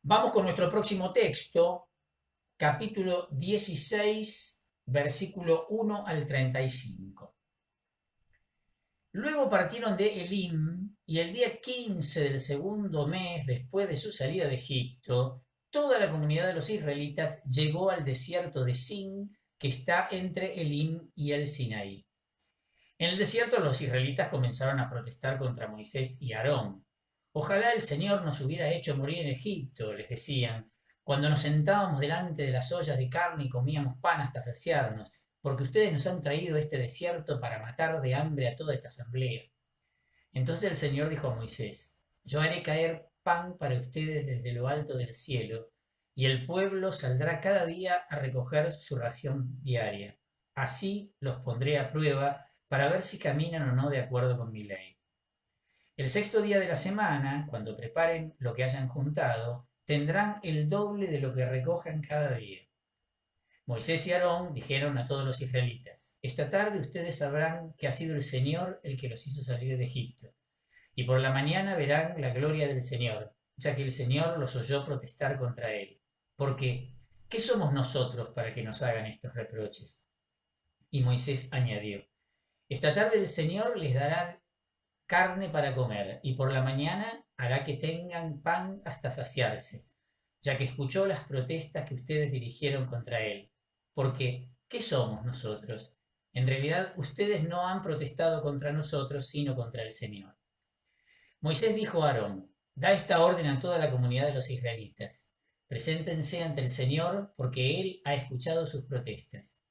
Vamos con nuestro próximo texto, capítulo 16, versículo 1 al 35. Luego partieron de Elim, y el día 15 del segundo mes después de su salida de Egipto, toda la comunidad de los israelitas llegó al desierto de Sin, que está entre Elim y el Sinaí. En el desierto los israelitas comenzaron a protestar contra Moisés y Aarón. Ojalá el Señor nos hubiera hecho morir en Egipto, les decían, cuando nos sentábamos delante de las ollas de carne y comíamos pan hasta saciarnos, porque ustedes nos han traído a este desierto para matar de hambre a toda esta asamblea. Entonces el Señor dijo a Moisés, yo haré caer pan para ustedes desde lo alto del cielo, y el pueblo saldrá cada día a recoger su ración diaria. Así los pondré a prueba para ver si caminan o no de acuerdo con mi ley. El sexto día de la semana, cuando preparen lo que hayan juntado, tendrán el doble de lo que recojan cada día. Moisés y Aarón dijeron a todos los israelitas, esta tarde ustedes sabrán que ha sido el Señor el que los hizo salir de Egipto, y por la mañana verán la gloria del Señor, ya que el Señor los oyó protestar contra él. Porque, ¿qué somos nosotros para que nos hagan estos reproches? Y Moisés añadió, esta tarde el Señor les dará carne para comer, y por la mañana hará que tengan pan hasta saciarse, ya que escuchó las protestas que ustedes dirigieron contra él. Porque, ¿qué somos nosotros? En realidad, ustedes no han protestado contra nosotros, sino contra el Señor. Moisés dijo a Aarón, da esta orden a toda la comunidad de los israelitas. Preséntense ante el Señor, porque Él ha escuchado sus protestas.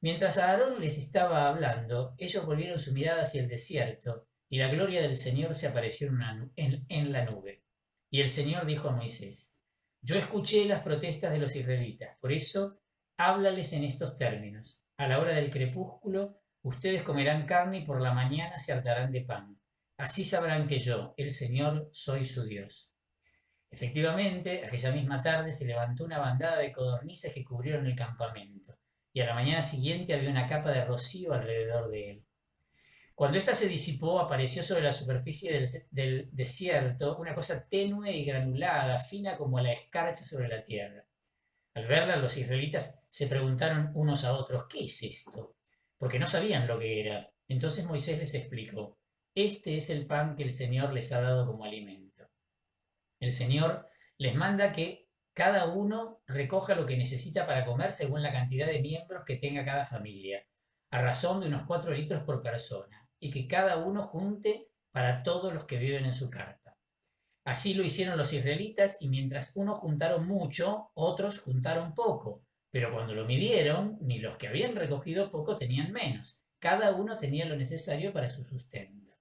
Mientras Aarón les estaba hablando, ellos volvieron su mirada hacia el desierto, y la gloria del Señor se apareció en la nube. Y el Señor dijo a Moisés, yo escuché las protestas de los israelitas, por eso háblales en estos términos. A la hora del crepúsculo, ustedes comerán carne y por la mañana se hartarán de pan. Así sabrán que yo, el Señor, soy su Dios. Efectivamente, aquella misma tarde se levantó una bandada de codornices que cubrieron el campamento, y a la mañana siguiente había una capa de rocío alrededor de él. Cuando ésta se disipó, apareció sobre la superficie del desierto una cosa tenue y granulada, fina como la escarcha sobre la tierra. Al verla, los israelitas se preguntaron unos a otros, ¿qué es esto? Porque no sabían lo que era. Entonces Moisés les explicó, este es el pan que el Señor les ha dado como alimento. El Señor les manda que cada uno recoja lo que necesita para comer según la cantidad de miembros que tenga cada familia, a razón de unos 4 litros por persona, y que cada uno junte para todos los que viven en su carpa. Así lo hicieron los israelitas, y mientras unos juntaron mucho, otros juntaron poco, pero cuando lo midieron, ni los que habían recogido poco tenían menos, cada uno tenía lo necesario para su sustento.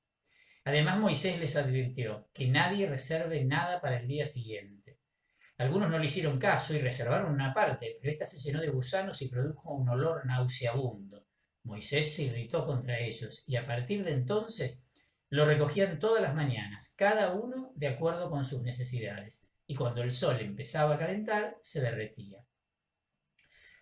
Además Moisés les advirtió que nadie reserve nada para el día siguiente. Algunos no le hicieron caso y reservaron una parte, pero ésta se llenó de gusanos y produjo un olor nauseabundo. Moisés se irritó contra ellos, y a partir de entonces lo recogían todas las mañanas, cada uno de acuerdo con sus necesidades, y cuando el sol empezaba a calentar, se derretía.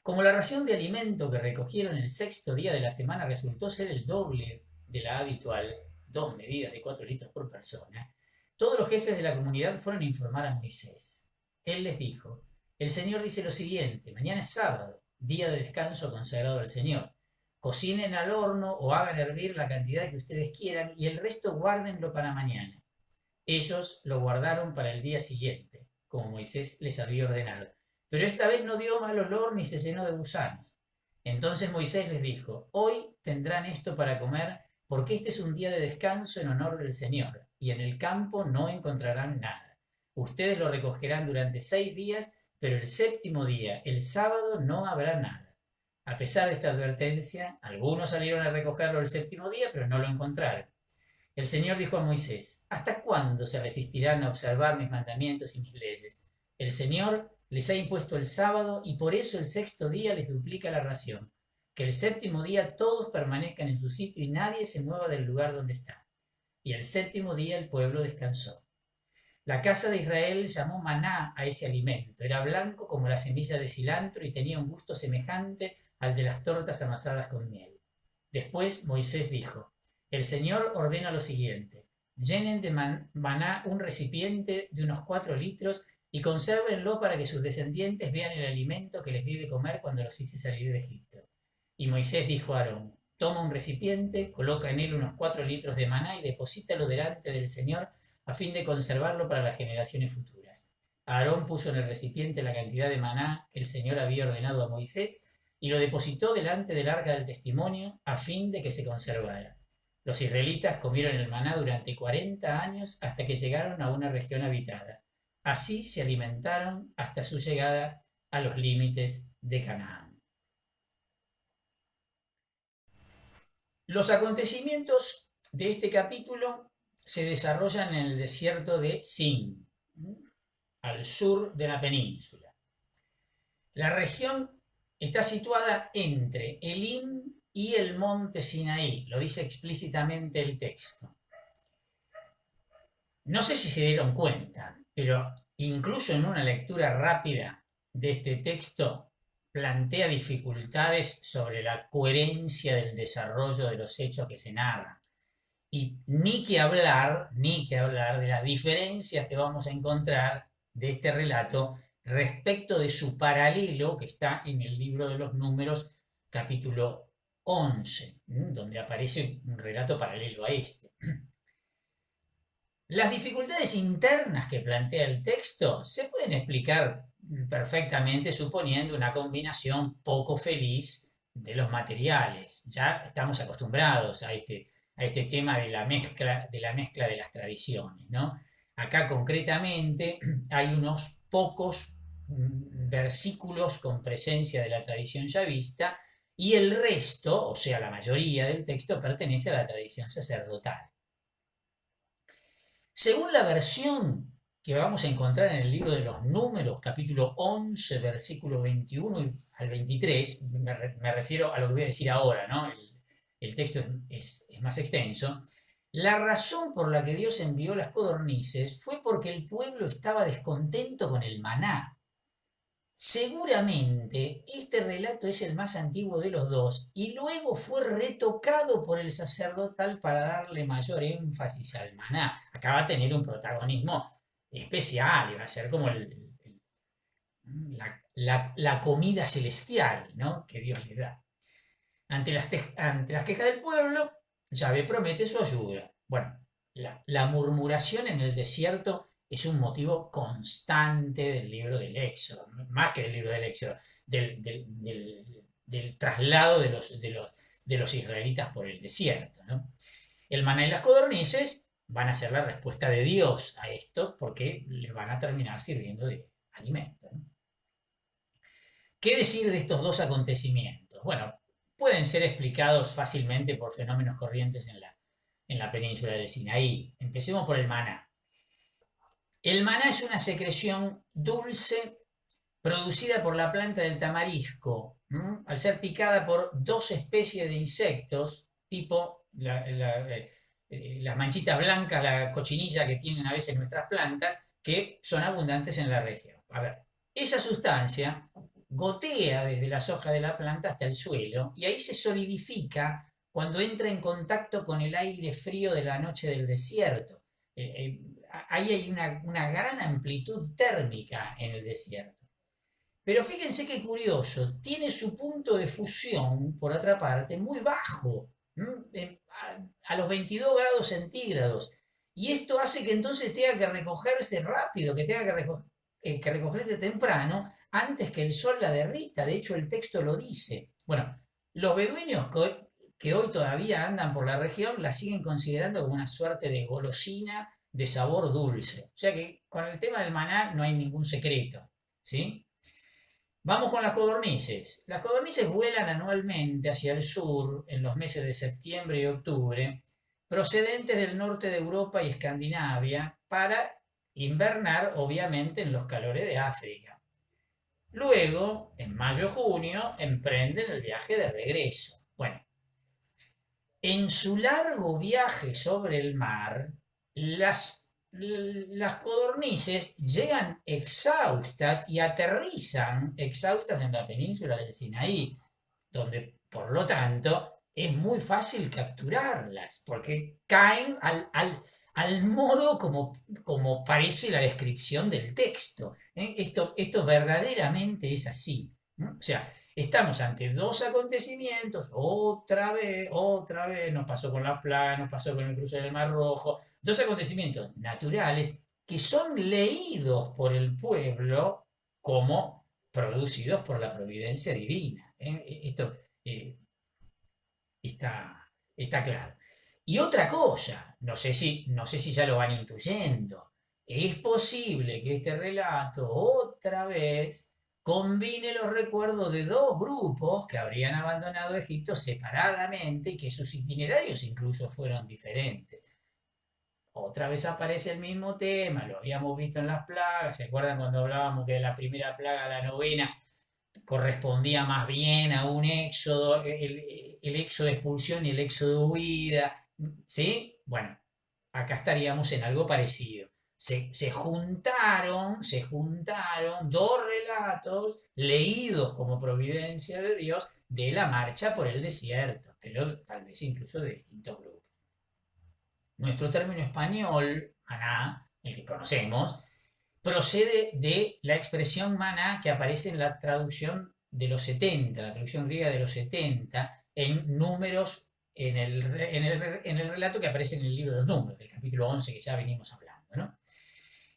Como la ración de alimento que recogieron el sexto día de la semana resultó ser el doble de la habitual, 2 medidas de 4 litros por persona, todos los jefes de la comunidad fueron a informar a Moisés. Él les dijo, el Señor dice lo siguiente, mañana es sábado, día de descanso consagrado al Señor. Cocinen al horno o hagan hervir la cantidad que ustedes quieran y el resto guárdenlo para mañana. Ellos lo guardaron para el día siguiente, como Moisés les había ordenado. Pero esta vez no dio mal olor ni se llenó de gusanos. Entonces Moisés les dijo, hoy tendrán esto para comer, porque este es un día de descanso en honor del Señor, y en el campo no encontrarán nada. Ustedes lo recogerán durante 6 días, pero el séptimo día, el sábado, no habrá nada. A pesar de esta advertencia, algunos salieron a recogerlo el séptimo día, pero no lo encontraron. El Señor dijo a Moisés, ¿hasta cuándo se resistirán a observar mis mandamientos y mis leyes? El Señor les ha impuesto el sábado y por eso el sexto día les duplica la ración. Que el séptimo día todos permanezcan en su sitio y nadie se mueva del lugar donde está. Y el séptimo día el pueblo descansó. La casa de Israel llamó maná a ese alimento. Era blanco como la semilla de cilantro y tenía un gusto semejante al de las tortas amasadas con miel. Después Moisés dijo, el Señor ordena lo siguiente, llenen de maná un recipiente de unos 4 litros y consérvenlo para que sus descendientes vean el alimento que les di de comer cuando los hice salir de Egipto. Y Moisés dijo a Aarón, toma un recipiente, coloca en él unos 4 litros de maná y deposítalo delante del Señor a fin de conservarlo para las generaciones futuras. Aarón puso en el recipiente la cantidad de maná que el Señor había ordenado a Moisés y lo depositó delante del arca del testimonio a fin de que se conservara. Los israelitas comieron el maná durante 40 años hasta que llegaron a una región habitada. Así se alimentaron hasta su llegada a los límites de Canaán. Los acontecimientos de este capítulo se desarrollan en el desierto de Sin, al sur de la península. La región está situada entre Elim y el monte Sinaí, lo dice explícitamente el texto. No sé si se dieron cuenta, pero incluso en una lectura rápida de este texto plantea dificultades sobre la coherencia del desarrollo de los hechos que se narran. Y ni que hablar de las diferencias que vamos a encontrar de este relato respecto de su paralelo que está en el libro de los Números, capítulo 11, donde aparece un relato paralelo a este. Las dificultades internas que plantea el texto se pueden explicar perfectamente suponiendo una combinación poco feliz de los materiales. Ya estamos acostumbrados a este tema de la mezcla de las tradiciones, ¿no? Acá concretamente hay unos pocos versículos con presencia de la tradición yavista y el resto, o sea, la mayoría del texto, pertenece a la tradición sacerdotal. Según la versión que vamos a encontrar en el libro de los Números, capítulo 11, versículo 21 al 23, me refiero a lo que voy a decir ahora, ¿no? El texto es más extenso. La razón por la que Dios envió las codornices fue porque el pueblo estaba descontento con el maná. Seguramente este relato es el más antiguo de los dos y luego fue retocado por el sacerdotal para darle mayor énfasis al maná. Acá va a tener un protagonismo especial y va a ser como la comida celestial, ¿no?, que Dios le da. Ante las quejas del pueblo, Yahvé promete su ayuda. Bueno, la murmuración en el desierto es un motivo constante del libro del Éxodo, más que del libro del Éxodo, del traslado de los israelitas por el desierto, ¿no? El maná y las codornices van a ser la respuesta de Dios a esto porque les van a terminar sirviendo de alimento, ¿no? ¿Qué decir de estos dos acontecimientos? Bueno, pueden ser explicados fácilmente por fenómenos corrientes en la península del Sinaí. Empecemos por el maná. El maná es una secreción dulce producida por la planta del tamarisco, al ser picada por 2 especies de insectos, tipo las manchitas blancas, la cochinilla que tienen a veces nuestras plantas, que son abundantes en la región. A ver, esa sustancia gotea desde las hojas de la planta hasta el suelo y ahí se solidifica cuando entra en contacto con el aire frío de la noche del desierto. Ahí hay una gran amplitud térmica en el desierto. Pero fíjense qué curioso, tiene su punto de fusión, por otra parte, muy bajo, a los 22 grados centígrados. Y esto hace que entonces tenga que recogerse rápido, que tenga que recogerse temprano, antes que el sol la derrita. De hecho, el texto lo dice. Bueno, los beduinos que hoy todavía andan por la región la siguen considerando como una suerte de golosina de sabor dulce. O sea que con el tema del maná no hay ningún secreto, ¿sí? Vamos con las codornices. Las codornices vuelan anualmente hacia el sur en los meses de septiembre y octubre, procedentes del norte de Europa y Escandinavia, para invernar, obviamente, en los calores de África. Luego, en mayo-junio, emprenden el viaje de regreso. Bueno, en su largo viaje sobre el mar, las codornices llegan exhaustas y aterrizan exhaustas en la península del Sinaí, donde, por lo tanto, es muy fácil capturarlas, porque caen al modo como parece la descripción del texto. Esto verdaderamente es así, ¿no? O sea, estamos ante dos acontecimientos, otra vez, nos pasó con la plaga, nos pasó con el cruce del Mar Rojo, dos acontecimientos naturales que son leídos por el pueblo como producidos por la providencia divina. Esto está claro. Y otra cosa, no sé si ya lo van intuyendo, es posible que este relato otra vez combine los recuerdos de dos grupos que habrían abandonado Egipto separadamente y que sus itinerarios incluso fueron diferentes. Otra vez aparece el mismo tema, lo habíamos visto en las plagas. ¿Se acuerdan cuando hablábamos que de la primera plaga, la novena, correspondía más bien a un éxodo, el éxodo de expulsión y el éxodo de huida? ¿Sí? Bueno, acá estaríamos en algo parecido. Se juntaron dos relatos leídos como providencia de Dios de la marcha por el desierto, pero tal vez incluso de distintos grupos. Nuestro término español, maná, el que conocemos, procede de la expresión maná que aparece en la traducción de los 70, la traducción griega de los 70, en números, en el relato que aparece en el libro de los números, del capítulo 11 que ya venimos hablando, ¿no?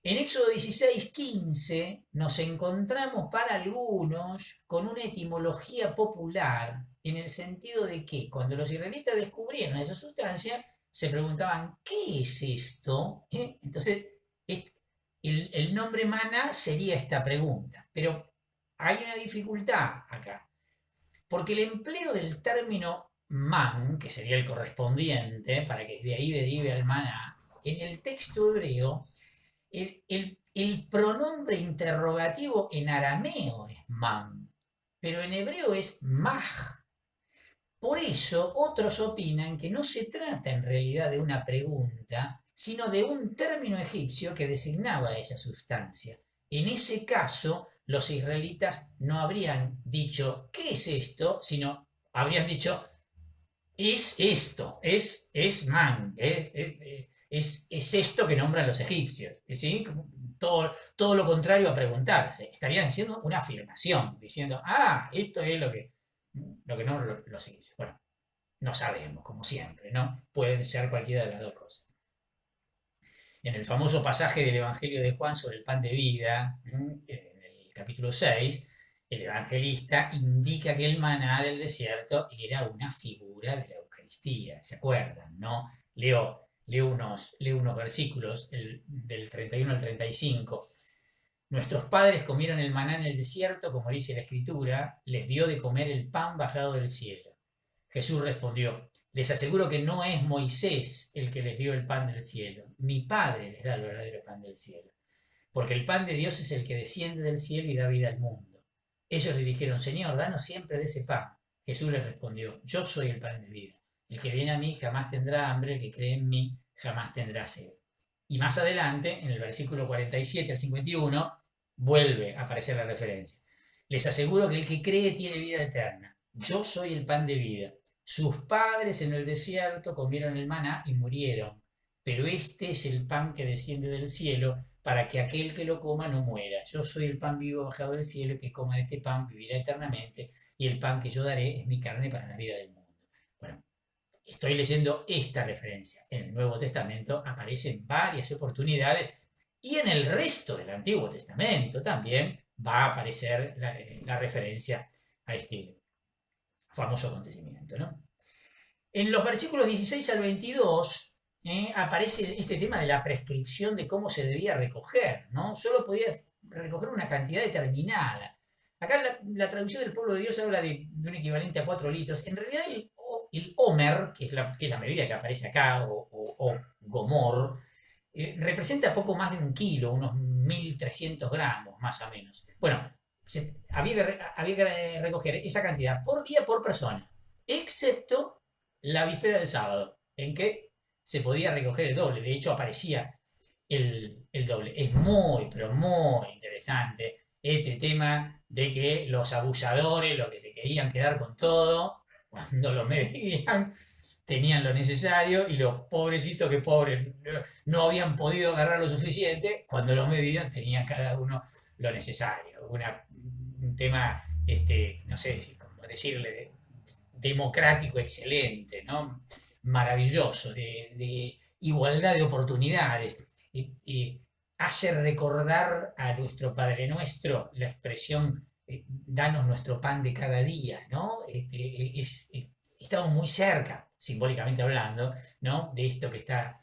En Éxodo 16:15 nos encontramos para algunos con una etimología popular en el sentido de que cuando los israelitas descubrieron esa sustancia, se preguntaban, ¿qué es esto? Entonces, el nombre maná sería esta pregunta, pero hay una dificultad acá, porque el empleo del término man, que sería el correspondiente, para que de ahí derive al maná, en el texto hebreo, el pronombre interrogativo en arameo es man, pero en hebreo es maj. Por eso otros opinan que no se trata en realidad de una pregunta, sino de un término egipcio que designaba esa sustancia. En ese caso, los israelitas no habrían dicho, ¿qué es esto?, sino habrían dicho, es esto, es man, es esto que nombran los egipcios, ¿sí? Todo lo contrario a preguntarse. Estarían haciendo una afirmación, diciendo, esto es lo que no los egipcios. Bueno, no sabemos, como siempre, ¿no? Pueden ser cualquiera de las dos cosas. En el famoso pasaje del Evangelio de Juan sobre el pan de vida, en el capítulo 6, el evangelista indica que el maná del desierto era una figura de la Eucaristía. ¿Se acuerdan, no? Leo unos versículos, del 31 al 35. Nuestros padres comieron el maná en el desierto, como dice la Escritura, les dio de comer el pan bajado del cielo. Jesús respondió, les aseguro que no es Moisés el que les dio el pan del cielo, mi Padre les da el verdadero pan del cielo, porque el pan de Dios es el que desciende del cielo y da vida al mundo. Ellos le dijeron, Señor, danos siempre de ese pan. Jesús les respondió, yo soy el pan de vida. El que viene a mí jamás tendrá hambre, el que cree en mí jamás tendrá sed. Y más adelante, en el versículo 47 al 51, vuelve a aparecer la referencia. Les aseguro que el que cree tiene vida eterna. Yo soy el pan de vida. Sus padres en el desierto comieron el maná y murieron, pero este es el pan que desciende del cielo para que aquel que lo coma no muera. Yo soy el pan vivo bajado del cielo, el que coma de este pan vivirá eternamente, y el pan que yo daré es mi carne para la vida del mundo. Bueno, estoy leyendo esta referencia. En el Nuevo Testamento aparecen varias oportunidades y en el resto del Antiguo Testamento también va a aparecer la referencia a este famoso acontecimiento, ¿no? En los versículos 16 al 22 aparece este tema de la prescripción de cómo se debía recoger, ¿no? Solo podías recoger una cantidad determinada. Acá la traducción del pueblo de Dios habla de un equivalente a 4 litros. En realidad el homer, que es la medida que aparece acá, o gomor, representa poco más de 1 kilo, unos 1.300 gramos más o menos. Bueno, había que recoger esa cantidad por día por persona, excepto la víspera del sábado, en que se podía recoger el doble. De hecho, aparecía el doble. Es muy, pero muy interesante este tema de que los abusadores, los que se querían quedar con todo, cuando lo medían, tenían lo necesario, y los pobrecitos que pobres no habían podido agarrar lo suficiente, cuando lo medían tenían cada uno lo necesario. Un tema, no sé si cómo decirle, democrático excelente, ¿no? Maravilloso, de igualdad de oportunidades. Hace recordar a nuestro Padre Nuestro la expresión danos nuestro pan de cada día, ¿no? Estamos muy cerca, simbólicamente hablando, ¿no? De esto que está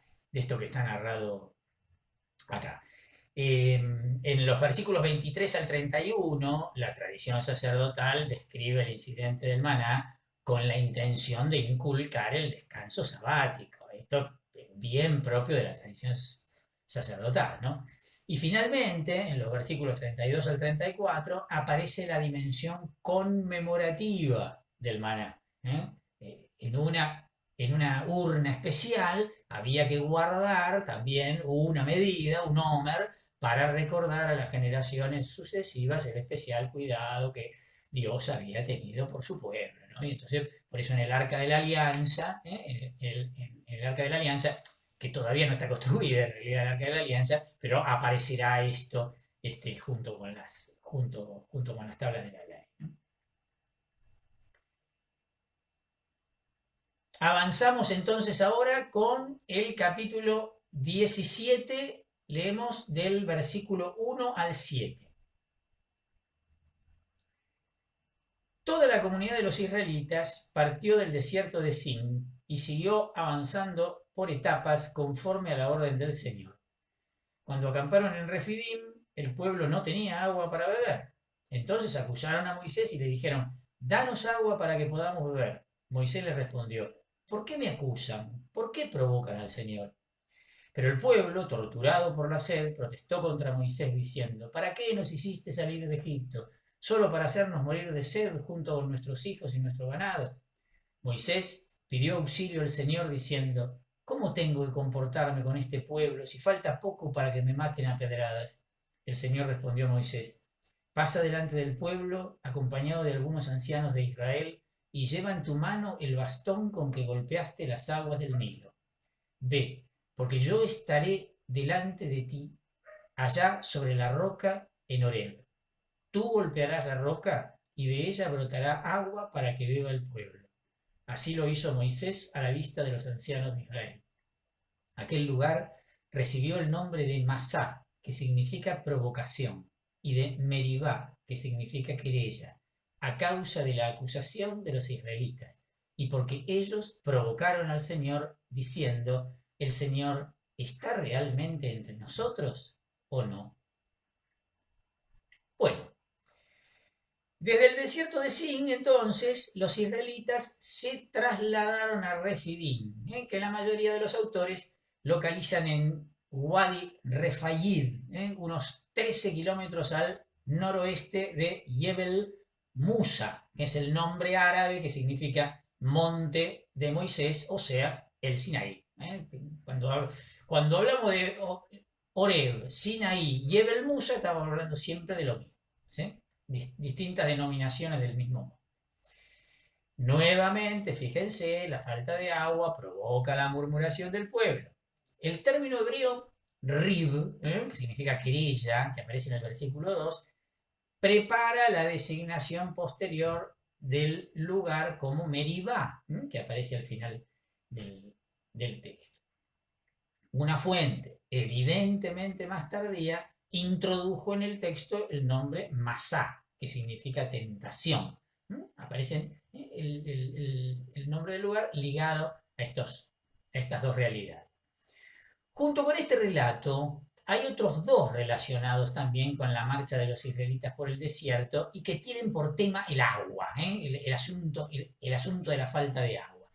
narrado acá. En los versículos 23 al 31, la tradición sacerdotal describe el incidente del maná con la intención de inculcar el descanso sabático. Esto es bien propio de la tradición sacerdotal, ¿no? Y finalmente, en los versículos 32 al 34, aparece la dimensión conmemorativa del maná. En una urna especial había que guardar también una medida, un omer, para recordar a las generaciones sucesivas el especial cuidado que Dios había tenido por su pueblo, ¿no? Y entonces, por eso en el Arca de la Alianza, en el Arca de la Alianza, que todavía no está construida en realidad el Arca de la Alianza, pero aparecerá esto junto con las tablas de la ley, ¿no? Avanzamos entonces ahora con el capítulo 17, leemos del versículo 1 al 7. Toda la comunidad de los israelitas partió del desierto de Sin y siguió avanzando por etapas conforme a la orden del Señor. Cuando acamparon en Refidim, el pueblo no tenía agua para beber. Entonces acusaron a Moisés y le dijeron: danos agua para que podamos beber. Moisés les respondió: ¿por qué me acusan? ¿Por qué provocan al Señor? Pero el pueblo, torturado por la sed, protestó contra Moisés diciendo: ¿para qué nos hiciste salir de Egipto? ¿Solo para hacernos morir de sed junto con nuestros hijos y nuestro ganado? Moisés pidió auxilio al Señor diciendo: ¿cómo tengo que comportarme con este pueblo si falta poco para que me maten a pedradas? El Señor respondió a Moisés: pasa delante del pueblo acompañado de algunos ancianos de Israel y lleva en tu mano el bastón con que golpeaste las aguas del Nilo. Ve, porque yo estaré delante de ti allá sobre la roca en Horeb. Tú golpearás la roca y de ella brotará agua para que beba el pueblo. Así lo hizo Moisés a la vista de los ancianos de Israel. Aquel lugar recibió el nombre de Masá, que significa provocación, y de Meribá, que significa querella, a causa de la acusación de los israelitas, y porque ellos provocaron al Señor diciendo: ¿el Señor está realmente entre nosotros o no? Bueno, desde el desierto de Sin, entonces, los israelitas se trasladaron a Refidim, que la mayoría de los autores localizan en Wadi Refayid, unos 13 kilómetros al noroeste de Jebel Musa, que es el nombre árabe que significa monte de Moisés, o sea, el Sinaí. Cuando hablamos de Horeb, Sinaí y Jebel Musa, estamos hablando siempre de lo mismo, ¿sí? Distintas denominaciones del mismo modo. Nuevamente, fíjense, la falta de agua provoca la murmuración del pueblo. El término hebreo rib, que significa querella, que aparece en el versículo 2, prepara la designación posterior del lugar como Meribá, que aparece al final del texto. Una fuente, evidentemente más tardía, introdujo en el texto el nombre Masá, que significa tentación. Aparece el nombre del lugar ligado a estas dos realidades. Junto con este relato, hay otros dos relacionados también con la marcha de los israelitas por el desierto y que tienen por tema el agua, el asunto de la falta de agua.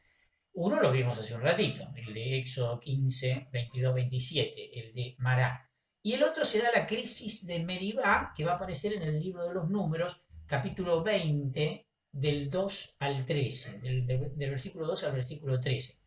Uno lo vimos hace un ratito, el de Éxodo 15, 22, 27, el de Mará. Y el otro será la crisis de Meribá, que va a aparecer en el libro de los Números, capítulo 20, del 2 al 13, del versículo 2 al versículo 13.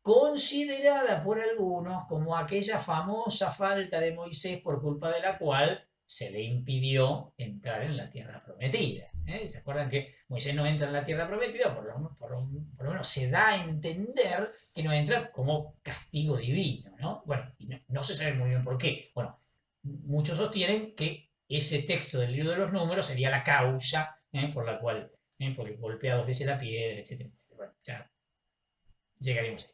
Considerada por algunos como aquella famosa falta de Moisés por culpa de la cual se le impidió entrar en la tierra prometida. ¿Se acuerdan que Moisés no entra en la tierra prometida? Por lo menos se da a entender que no entra como castigo divino, ¿no? Bueno, y no se sabe muy bien por qué. Bueno, muchos sostienen que ese texto del libro de los números sería la causa por la cual, porque golpea 2 veces la piedra, etcétera, etcétera. Bueno, ya llegaremos ahí.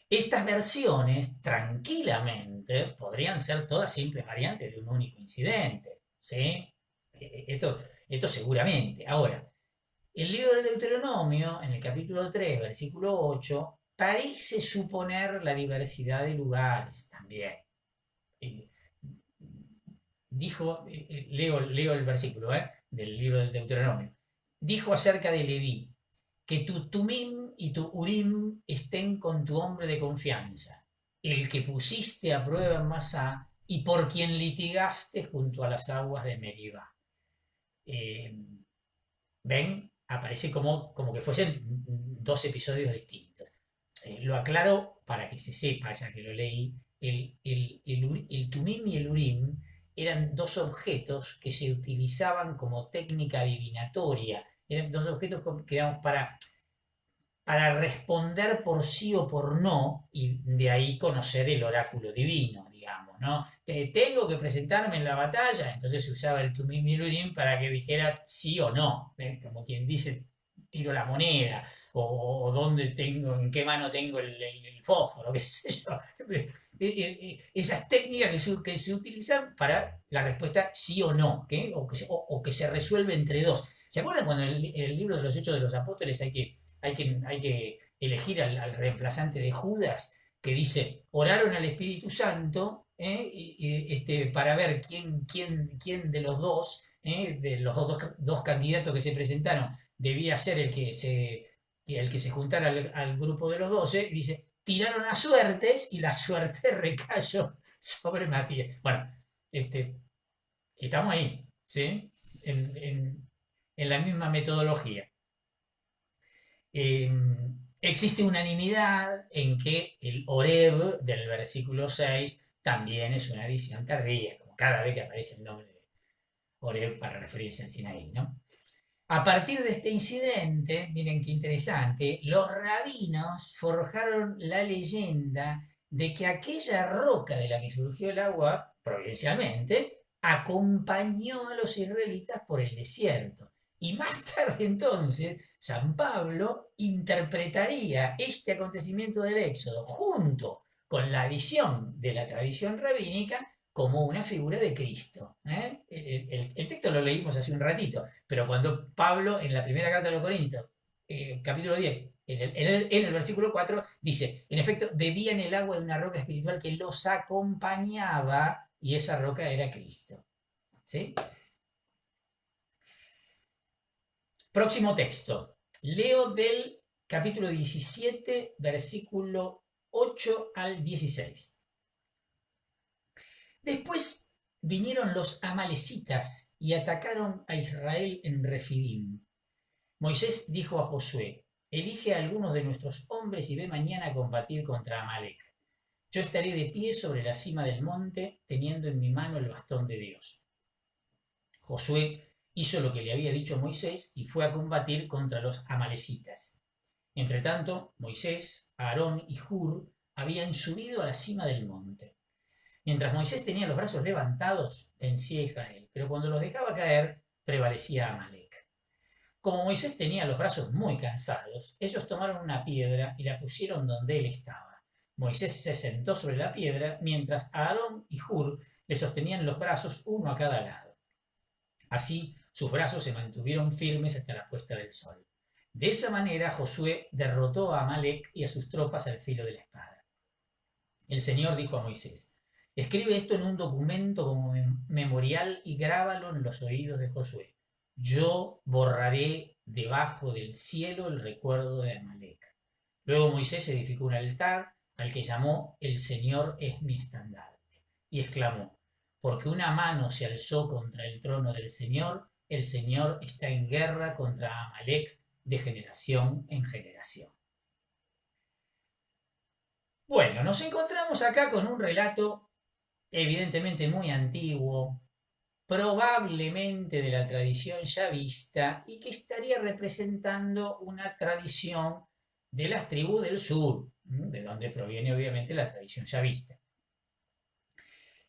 Estas versiones tranquilamente podrían ser todas simples variantes de un único incidente, ¿sí? Esto seguramente. Ahora, el libro del Deuteronomio, en el capítulo 3, versículo 8, parece suponer la diversidad de lugares también. Leo el versículo del libro del Deuteronomio. Dijo acerca de Leví, que tu Tumim y tu Urim estén con tu hombre de confianza, el que pusiste a prueba en Masá y por quien litigaste junto a las aguas de Meribá. ¿Ven? Aparece como que fuesen 2 episodios distintos. Lo aclaro para que se sepa, ya que lo leí, el Tumim y el Urim eran 2 objetos que se utilizaban como técnica adivinatoria. Eran 2 objetos que para responder por sí o por no, y de ahí conocer el oráculo divino, digamos, ¿no? Tengo que presentarme en la batalla, entonces se usaba el Tumim y el Urim para que dijera sí o no, como quien dice, tiro la moneda, o dónde tengo, en qué mano tengo el fósforo, qué sé yo. Esas técnicas que se utilizan para la respuesta sí o no, o que se resuelve entre 2. ¿Se acuerdan cuando en el libro de los Hechos de los Apóstoles hay que elegir al reemplazante de Judas, que dice, oraron al Espíritu Santo para ver quién de los dos, de los dos candidatos que se presentaron, debía ser el que se juntara al grupo de los 12, y dice, tiraron a suertes y la suerte recayó sobre Matías. Bueno, estamos ahí, ¿sí? En la misma metodología. Existe unanimidad en que el Oreb del versículo 6 también es una adición tardía, como cada vez que aparece el nombre de Oreb para referirse al Sinaí, ¿no? A partir de este incidente, miren qué interesante, los rabinos forjaron la leyenda de que aquella roca de la que surgió el agua, providencialmente, acompañó a los israelitas por el desierto. Y más tarde entonces, San Pablo interpretaría este acontecimiento del Éxodo junto con la adición de la tradición rabínica como una figura de Cristo. El texto lo leímos hace un ratito, pero cuando Pablo, en la primera carta de los Corintios, capítulo 10, en el versículo 4, dice, en efecto, bebían el agua de una roca espiritual que los acompañaba, y esa roca era Cristo. ¿Sí? Próximo texto. Leo del capítulo 17, versículo 8 al 16. Después vinieron los amalecitas y atacaron a Israel en Refidim. Moisés dijo a Josué, elige a algunos de nuestros hombres y ve mañana a combatir contra Amalec. Yo estaré de pie sobre la cima del monte, teniendo en mi mano el bastón de Dios. Josué hizo lo que le había dicho Moisés y fue a combatir contra los amalecitas. Entretanto, Moisés, Aarón y Hur habían subido a la cima del monte. Mientras Moisés tenía los brazos levantados, vencía a Israel, pero cuando los dejaba caer, prevalecía Amalec. Como Moisés tenía los brazos muy cansados, ellos tomaron una piedra y la pusieron donde él estaba. Moisés se sentó sobre la piedra, mientras Aarón y Hur le sostenían los brazos uno a cada lado. Así, sus brazos se mantuvieron firmes hasta la puesta del sol. De esa manera, Josué derrotó a Amalec y a sus tropas al filo de la espada. El Señor dijo a Moisés, escribe esto en un documento como memorial y grábalo en los oídos de Josué. Yo borraré debajo del cielo el recuerdo de Amalec. Luego Moisés edificó un altar al que llamó El Señor es mi estandarte. Y exclamó, porque una mano se alzó contra el trono del Señor está en guerra contra Amalec de generación en generación. Bueno, nos encontramos acá con un relato evidentemente muy antiguo, probablemente de la tradición yavista, y que estaría representando una tradición de las tribus del sur, de donde proviene obviamente la tradición yavista.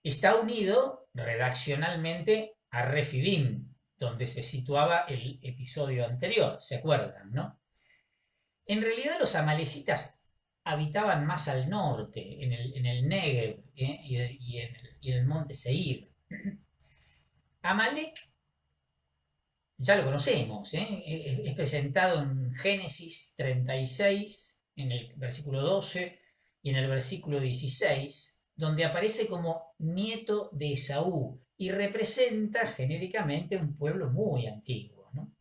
Está unido redaccionalmente a Refidim, donde se situaba el episodio anterior, ¿se acuerdan, no? En realidad los amalecitas habitaban más al norte, en el Negev, y en el monte Seir. Amalek ya lo conocemos, es presentado en Génesis 36, en el versículo 12 y en el versículo 16, donde aparece como nieto de Esaú y representa genéricamente un pueblo muy antiguo, ¿no?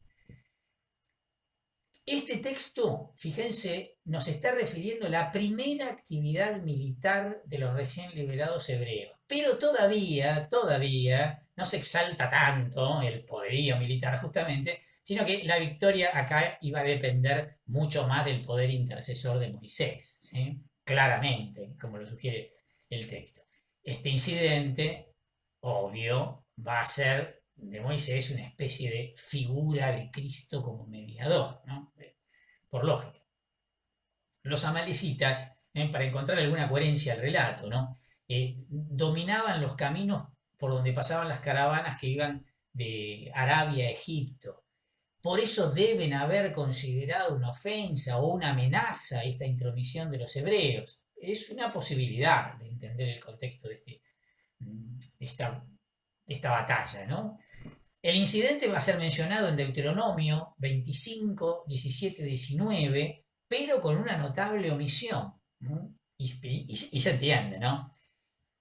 Este texto, fíjense, nos está refiriendo a la primera actividad militar de los recién liberados hebreos, pero todavía no se exalta tanto el poderío militar justamente, sino que la victoria acá iba a depender mucho más del poder intercesor de Moisés, ¿sí? Claramente, como lo sugiere el texto. Este incidente, obvio, va a ser de Moisés una especie de figura de Cristo como mediador, ¿no? Por lógica. Los amalecitas, para encontrar alguna coherencia al relato, ¿no? Dominaban los caminos por donde pasaban las caravanas que iban de Arabia a Egipto. Por eso deben haber considerado una ofensa o una amenaza esta intromisión de los hebreos. Es una posibilidad de entender el contexto de esta batalla, ¿no? El incidente va a ser mencionado en Deuteronomio 25, 17, 19, pero con una notable omisión, ¿no? Y se entiende, ¿no?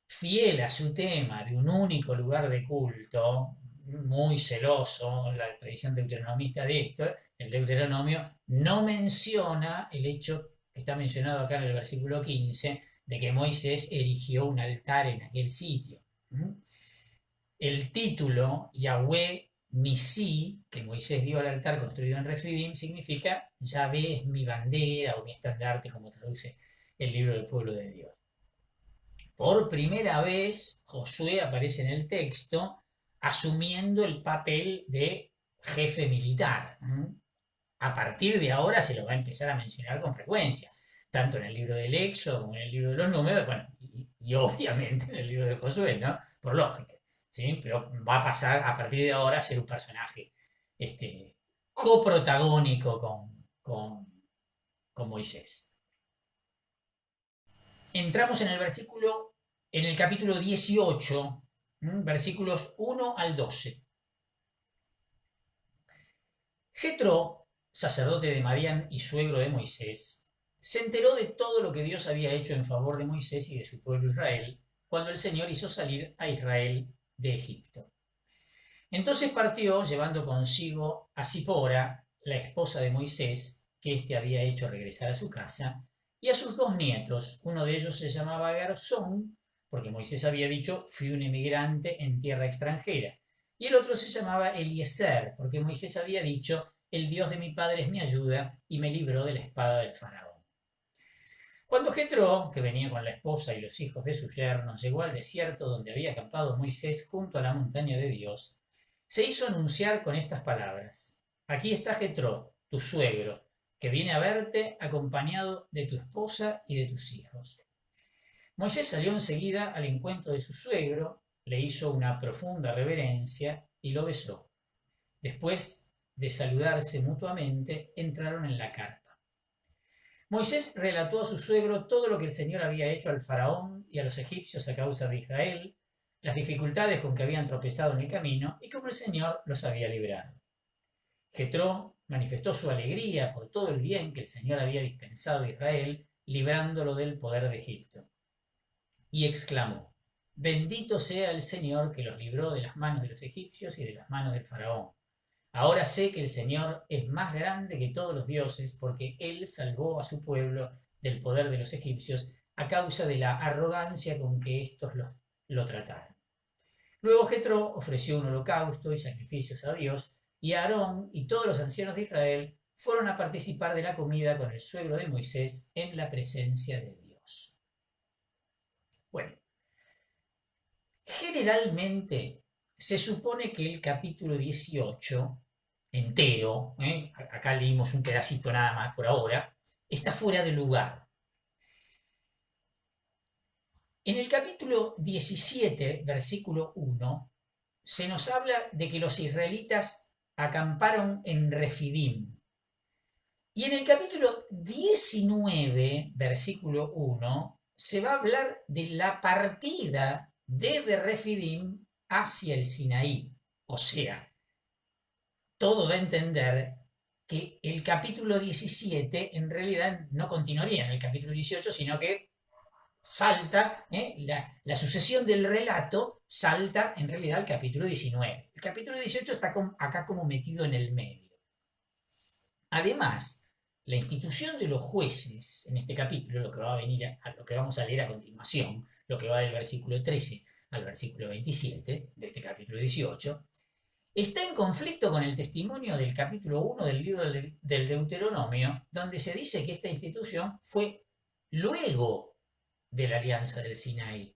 Fiel a su tema de un único lugar de culto, muy celoso, la tradición deuteronomista de esto, el Deuteronomio no menciona el hecho que está mencionado acá en el versículo 15, de que Moisés erigió un altar en aquel sitio. El título Yahweh Nisí, que Moisés dio al altar construido en Refidim, significa Yahvé es mi bandera o mi estandarte, como traduce el libro del pueblo de Dios. Por primera vez, Josué aparece en el texto asumiendo el papel de jefe militar. A partir de ahora se lo va a empezar a mencionar con frecuencia, tanto en el libro del Éxodo como en el libro de los Números, bueno, y obviamente en el libro de Josué, ¿no? Por lógica. ¿Sí? Pero va a pasar a partir de ahora a ser un personaje coprotagónico con Moisés. Entramos en el capítulo 18, versículos 1 al 12. Jetro, sacerdote de Madián y suegro de Moisés, se enteró de todo lo que Dios había hecho en favor de Moisés y de su pueblo Israel, cuando el Señor hizo salir a Israel de Egipto. Entonces partió llevando consigo a Zipora, la esposa de Moisés, que éste había hecho regresar a su casa, y a sus 2 nietos. Uno de ellos se llamaba Garzón, porque Moisés había dicho, fui un emigrante en tierra extranjera. Y el otro se llamaba Eliezer, porque Moisés había dicho, el Dios de mi padre es mi ayuda y me libró de la espada del faraón. Cuando Jetro, que venía con la esposa y los hijos de su yerno, llegó al desierto donde había acampado Moisés junto a la montaña de Dios, se hizo anunciar con estas palabras: aquí está Jetro, tu suegro, que viene a verte acompañado de tu esposa y de tus hijos. Moisés salió enseguida al encuentro de su suegro, le hizo una profunda reverencia y lo besó. Después de saludarse mutuamente, entraron en la carpa. Moisés relató a su suegro todo lo que el Señor había hecho al faraón y a los egipcios a causa de Israel, las dificultades con que habían tropezado en el camino y cómo el Señor los había librado. Jetro manifestó su alegría por todo el bien que el Señor había dispensado a Israel, librándolo del poder de Egipto. Y exclamó: bendito sea el Señor que los libró de las manos de los egipcios y de las manos del faraón. Ahora sé que el Señor es más grande que todos los dioses, porque Él salvó a su pueblo del poder de los egipcios a causa de la arrogancia con que éstos lo trataron. Luego Jetro ofreció un holocausto y sacrificios a Dios, y Aarón y todos los ancianos de Israel fueron a participar de la comida con el suegro de Moisés en la presencia de Dios. Bueno, generalmente se supone que el capítulo 18 entero, acá leímos un pedacito nada más por ahora, está fuera de lugar. En el capítulo 17, versículo 1, se nos habla de que los israelitas acamparon en Refidim. Y en el capítulo 19, versículo 1, se va a hablar de la partida desde Refidim hacia el Sinaí. O sea, todo da a entender que el capítulo 17 en realidad no continuaría en el capítulo 18, sino que salta, la sucesión del relato salta en realidad al capítulo 19. El capítulo 18 está acá como metido en el medio. Además, la institución de los jueces en este capítulo, lo que va a venir lo que vamos a leer a continuación, lo que va del versículo 13 al versículo 27 de este capítulo 18, está en conflicto con el testimonio del capítulo 1 del libro del Deuteronomio, donde se dice que esta institución fue luego de la alianza del Sinaí.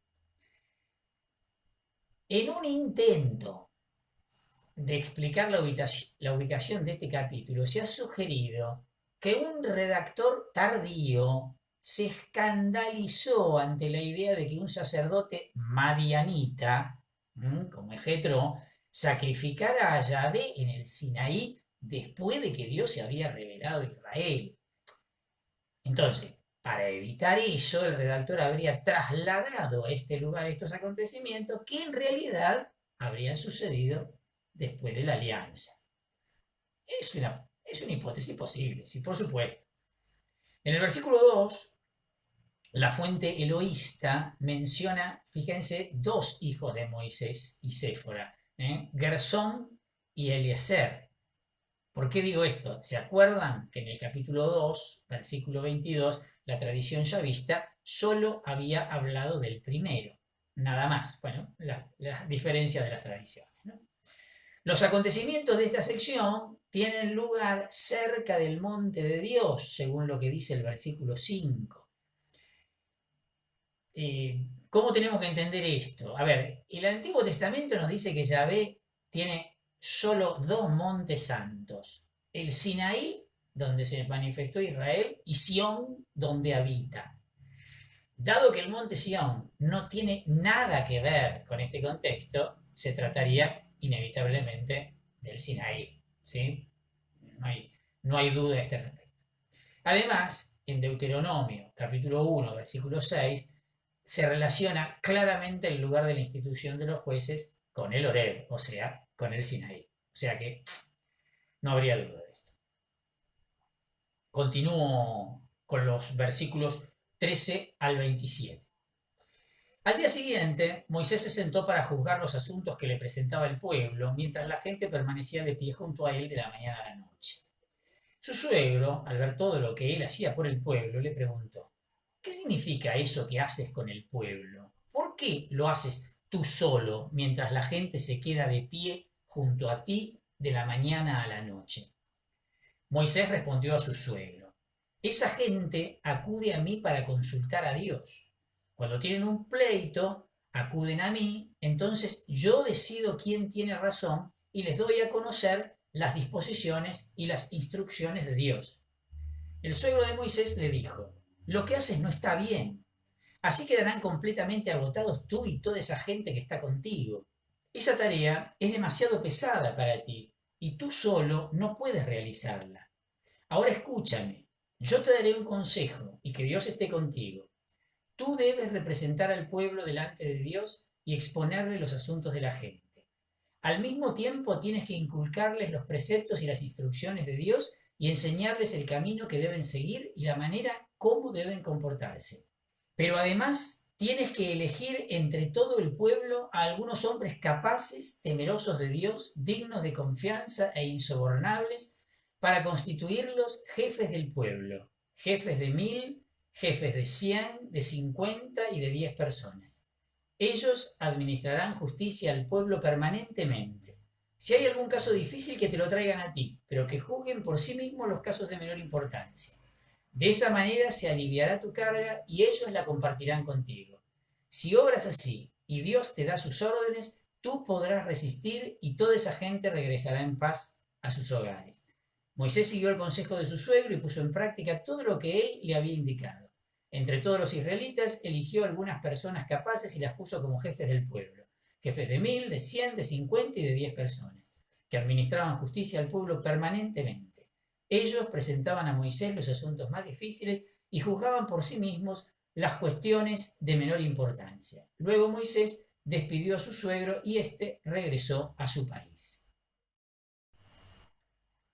En un intento de explicar la ubicación de este capítulo, se ha sugerido que un redactor tardío se escandalizó ante la idea de que un sacerdote madianita, como Jetro, sacrificara a Yahvé en el Sinaí después de que Dios se había revelado a Israel. Entonces, para evitar eso, el redactor habría trasladado a este lugar estos acontecimientos que en realidad habrían sucedido después de la alianza. Es una hipótesis posible, sí, por supuesto. En el versículo 2, la fuente eloísta menciona, fíjense, dos hijos de Moisés y Séfora, Gersón y Eliezer. ¿Por qué digo esto? ¿Se acuerdan que en el capítulo 2, versículo 22, la tradición yavista solo había hablado del primero? Nada más. Bueno, la diferencia de las tradiciones, ¿no? Los acontecimientos de esta sección tienen lugar cerca del monte de Dios, según lo que dice el versículo 5. ¿Cómo tenemos que entender esto? A ver, el Antiguo Testamento nos dice que Yahvé tiene solo dos montes santos: el Sinaí, donde se manifestó Israel, y Sión, donde habita. Dado que el monte Sión no tiene nada que ver con este contexto, se trataría inevitablemente del Sinaí, ¿sí? No hay duda a este respecto. Además, en Deuteronomio, capítulo 1, versículo 6, se relaciona claramente el lugar de la institución de los jueces con el Horeb, o sea, con el Sinaí. O sea que no habría duda de esto. Continúo con los versículos 13 al 27. Al día siguiente, Moisés se sentó para juzgar los asuntos que le presentaba el pueblo, mientras la gente permanecía de pie junto a él de la mañana a la noche. Su suegro, al ver todo lo que él hacía por el pueblo, le preguntó: ¿qué significa eso que haces con el pueblo? ¿Por qué lo haces tú solo mientras la gente se queda de pie junto a ti de la mañana a la noche? Moisés respondió a su suegro: esa gente acude a mí para consultar a Dios. Cuando tienen un pleito, acuden a mí, entonces yo decido quién tiene razón y les doy a conocer las disposiciones y las instrucciones de Dios. El suegro de Moisés le dijo: lo que haces no está bien. Así quedarán completamente agotados tú y toda esa gente que está contigo. Esa tarea es demasiado pesada para ti y tú solo no puedes realizarla. Ahora escúchame, yo te daré un consejo y que Dios esté contigo. Tú debes representar al pueblo delante de Dios y exponerle los asuntos de la gente. Al mismo tiempo tienes que inculcarles los preceptos y las instrucciones de Dios y enseñarles el camino que deben seguir y la manera cómo deben comportarse. Pero además tienes que elegir entre todo el pueblo a algunos hombres capaces, temerosos de Dios, dignos de confianza e insobornables, para constituirlos jefes del pueblo, jefes de 1000, jefes de 100, de 50 y de 10 personas. Ellos administrarán justicia al pueblo permanentemente. Si hay algún caso difícil, que te lo traigan a ti, pero que juzguen por sí mismos los casos de menor importancia. De esa manera se aliviará tu carga y ellos la compartirán contigo. Si obras así y Dios te da sus órdenes, tú podrás resistir y toda esa gente regresará en paz a sus hogares. Moisés siguió el consejo de su suegro y puso en práctica todo lo que él le había indicado. Entre todos los israelitas eligió algunas personas capaces y las puso como jefes del pueblo, jefes de 1000, de 100, de 50 y de 10 personas, que administraban justicia al pueblo permanentemente. Ellos presentaban a Moisés los asuntos más difíciles y juzgaban por sí mismos las cuestiones de menor importancia. Luego Moisés despidió a su suegro y éste regresó a su país.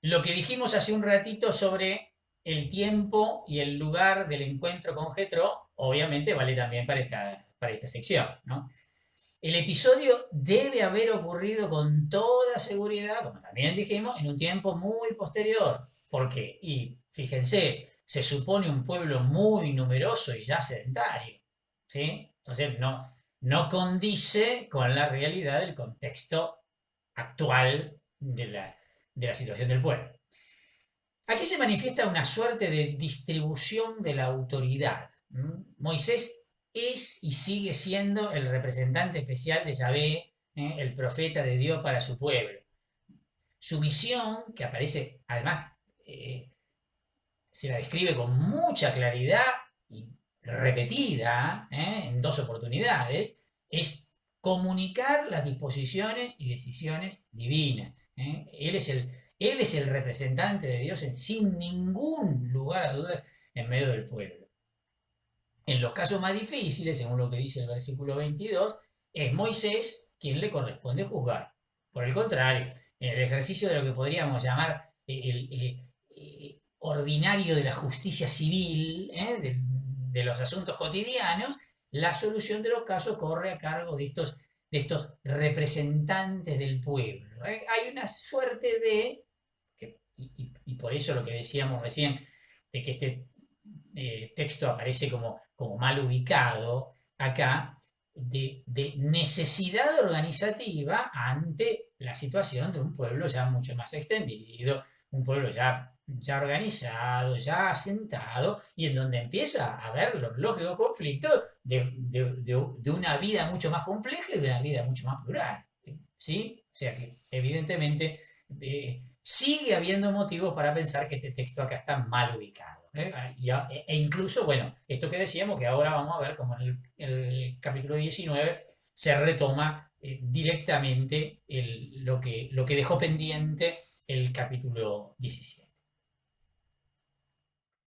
Lo que dijimos hace un ratito sobre el tiempo y el lugar del encuentro con Jetro, obviamente vale también para esta sección, ¿no? El episodio debe haber ocurrido con toda seguridad, como también dijimos, en un tiempo muy posterior. ¿Por qué? Y fíjense, se supone un pueblo muy numeroso y ya sedentario, ¿sí? Entonces no condice con la realidad del contexto actual de la situación del pueblo. Aquí se manifiesta una suerte de distribución de la autoridad. Moisés es y sigue siendo el representante especial de Yahvé, el profeta de Dios para su pueblo. Su misión, que aparece además, se la describe con mucha claridad y repetida en 2 oportunidades, es comunicar las disposiciones y decisiones divinas. Él es el representante de Dios sin ningún lugar a dudas en medio del pueblo. En los casos más difíciles, según lo que dice el versículo 22, es Moisés quien le corresponde juzgar. Por el contrario, en el ejercicio de lo que podríamos llamar el ordinario de la justicia civil, de los asuntos cotidianos, la solución de los casos corre a cargo de estos representantes del pueblo. Hay una suerte de, y por eso lo que decíamos recién, de que este texto aparece como mal ubicado acá, de necesidad organizativa ante la situación de un pueblo ya mucho más extendido, un pueblo ya organizado, ya asentado, y en donde empieza a haber los lógicos conflictos de una vida mucho más compleja y de una vida mucho más plural. ¿Sí? O sea que evidentemente sigue habiendo motivos para pensar que este texto acá está mal ubicado. E incluso, bueno, esto que decíamos, que ahora vamos a ver como en el capítulo 19 se retoma directamente lo que dejó pendiente el capítulo 17.